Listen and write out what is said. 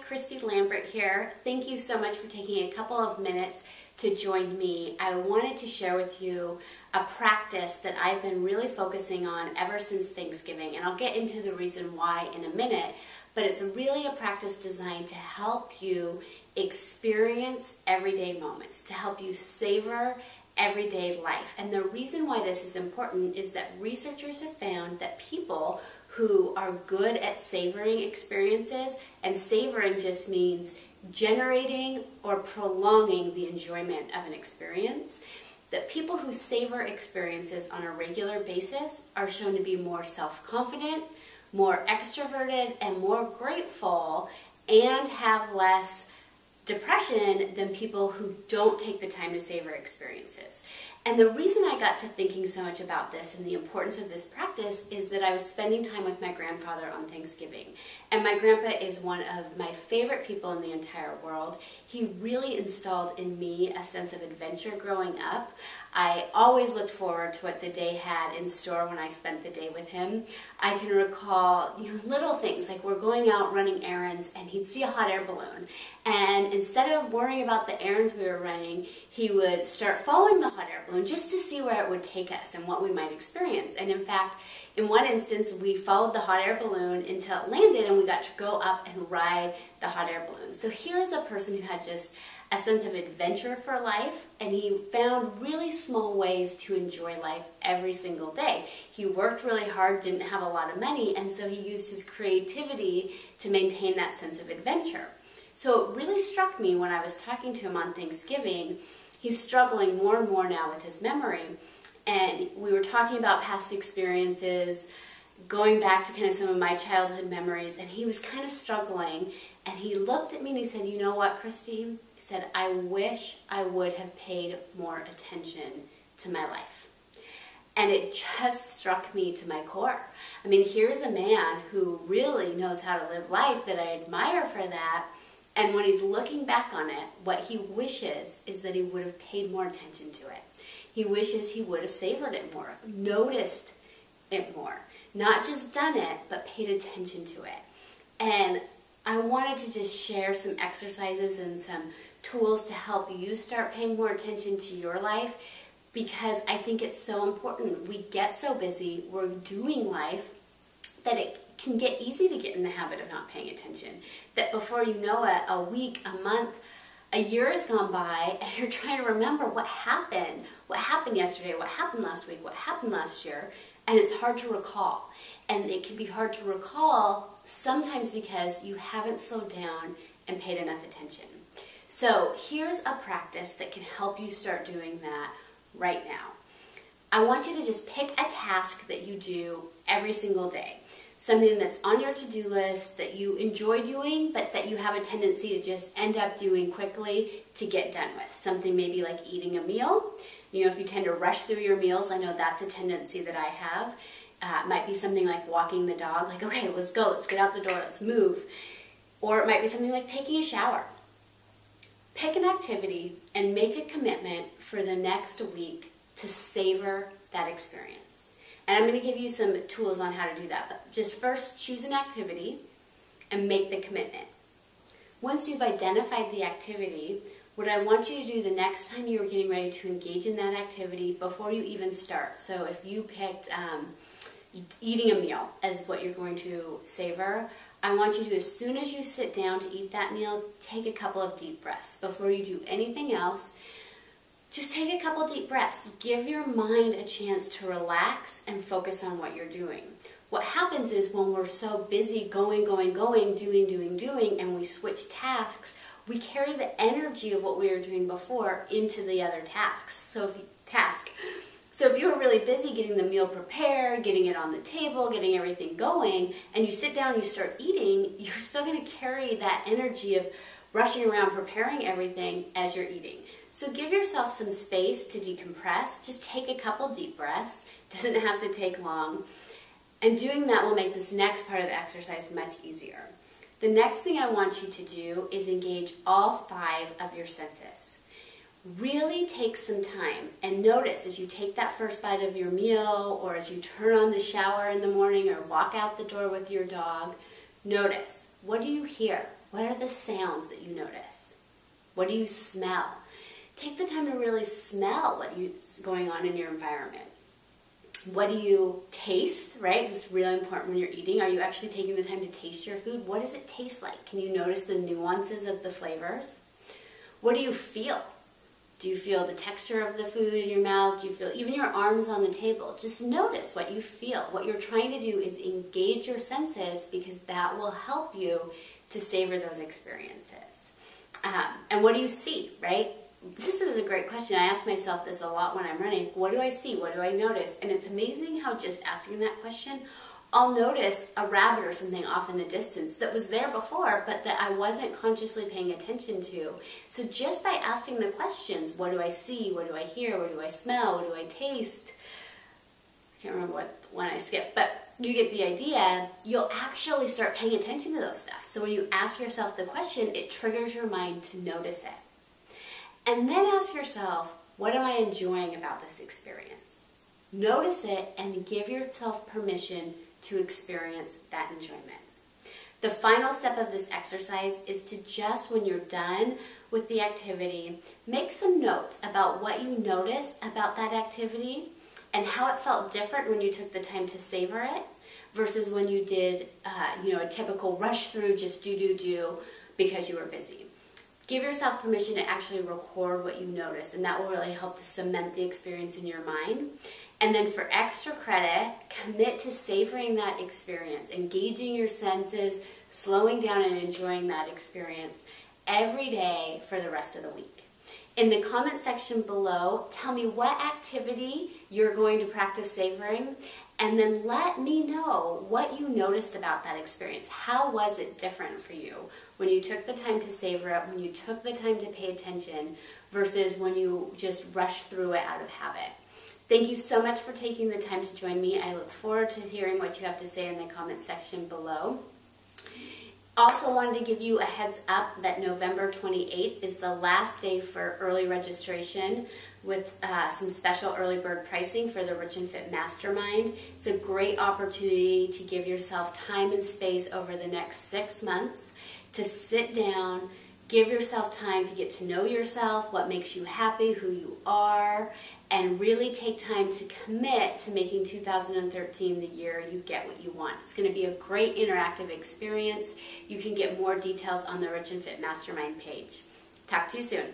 Christy Lambert here. Thank you so much for taking a couple of minutes to join me. I wanted to share with you a practice that I've been really focusing on ever since Thanksgiving, and I'll get into the reason why in a minute, but it's really a practice designed to help you experience everyday moments, to help you savor everyday life. And the reason why this is important is that researchers have found that people who are good at savoring experiences, and savoring just means generating or prolonging the enjoyment of an experience, that people who savor experiences on a regular basis are shown to be more self-confident, more extroverted, and more grateful, and have less depression than people who don't take the time to savor experiences. And the reason I got to thinking so much about this and the importance of this practice is that I was spending time with my grandfather on Thanksgiving. And my grandpa is one of my favorite people in the entire world. He really installed in me a sense of adventure growing up. I always looked forward to what the day had in store when I spent the day with him. I can recall little things like we're going out running errands and he'd see a hot air balloon. And instead of worrying about the errands we were running, he would start following the hot air balloon just to see where it would take us and what we might experience. And in fact, in one instance, we followed the hot air balloon until it landed and we got to go up and ride the hot air balloon. So here's a person who had just a sense of adventure for life, and he found really small ways to enjoy life every single day. He worked really hard, didn't have a lot of money, and so he used his creativity to maintain that sense of adventure. So it really struck me when I was talking to him on Thanksgiving. He's struggling more and more now with his memory, and we were talking about past experiences, going back to kind of some of my childhood memories, and he was kind of struggling, and he looked at me and he said, "You know what, Christine?" He said, "I wish I would have paid more attention to my life." And it just struck me to my core. I mean, here's a man who really knows how to live life that I admire for that. And when he's looking back on it, what he wishes is that he would have paid more attention to it. He wishes he would have savored it more, noticed it more, not just done it, but paid attention to it. And I wanted to just share some exercises and some tools to help you start paying more attention to your life, because I think it's so important. We get so busy, we're doing life, that it can get easy to get in the habit of not paying attention. That before you know it, a week, a month, a year has gone by, and you're trying to remember what happened yesterday, what happened last week, what happened last year, and it's hard to recall. And it can be hard to recall sometimes because you haven't slowed down and paid enough attention. So here's a practice that can help you start doing that right now. I want you to just pick a task that you do every single day. Something that's on your to-do list that you enjoy doing, but that you have a tendency to just end up doing quickly to get done with. Something maybe like eating a meal. If you tend to rush through your meals, I know that's a tendency that I have. It might be something like walking the dog, like, okay, let's go, let's get out the door, let's move. Or it might be something like taking a shower. Pick an activity and make a commitment for the next week to savor that experience. And I'm going to give you some tools on how to do that. But just first, choose an activity and make the commitment. Once you've identified the activity, what I want you to do the next time you're getting ready to engage in that activity, before you even start. So if you picked eating a meal as what you're going to savor, I want you to, as soon as you sit down to eat that meal, take a couple of deep breaths. Before you do anything else, just take a couple deep breaths. Give your mind a chance to relax and focus on what you're doing. What happens is when we're so busy going, doing, and we switch tasks, we carry the energy of what we were doing before into the other tasks. So if you were really busy getting the meal prepared, getting it on the table, getting everything going, and you sit down and you start eating, you're still going to carry that energy of rushing around preparing everything as you're eating. So give yourself some space to decompress. Just take a couple deep breaths. It doesn't have to take long. And doing that will make this next part of the exercise much easier. The next thing I want you to do is engage all 5 of your senses. Really take some time and notice as you take that first bite of your meal, or as you turn on the shower in the morning or walk out the door with your dog, notice What do you hear? What are the sounds that you notice? What do you smell? Take the time to really smell what's going on in your environment. What do you taste, right? This is really important when you're eating. Are you actually taking the time to taste your food? What does it taste like? Can you notice the nuances of the flavors? What do you feel? Do you feel the texture of the food in your mouth? Do you feel even your arms on the table? Just notice what you feel. What you're trying to do is engage your senses, because that will help you to savor those experiences. And what do you see, right? This is a great question. I ask myself this a lot when I'm running. What do I see? What do I notice? And it's amazing how just asking that question, I'll notice a rabbit or something off in the distance that was there before, but that I wasn't consciously paying attention to. So just by asking the questions, what do I see? What do I hear? What do I smell? What do I taste? I can't remember what one I skipped, but you get the idea. You'll actually start paying attention to those stuff. So when you ask yourself the question, it triggers your mind to notice it. And then ask yourself, what am I enjoying about this experience? Notice it and give yourself permission to experience that enjoyment. The final step of this exercise is to just, when you're done with the activity, make some notes about what you noticed about that activity and how it felt different when you took the time to savor it versus when you did a typical rush through, just do because you were busy. Give yourself permission to actually record what you notice, and that will really help to cement the experience in your mind. And then for extra credit, commit to savoring that experience, engaging your senses, slowing down and enjoying that experience every day for the rest of the week. In the comment section below, tell me what activity you're going to practice savoring, and then let me know what you noticed about that experience. How was it different for you when you took the time to savor it, when you took the time to pay attention, versus when you just rushed through it out of habit? Thank you so much for taking the time to join me. I look forward to hearing what you have to say in the comment section below. Also wanted to give you a heads up that November 28th is the last day for early registration with some special early bird pricing for the Rich and Fit Mastermind. It's a great opportunity to give yourself time and space over the next 6 months to sit down, give yourself time to get to know yourself, what makes you happy, who you are, and really take time to commit to making 2013 the year you get what you want. It's going to be a great interactive experience. You can get more details on the Rich and Fit Mastermind page. Talk to you soon.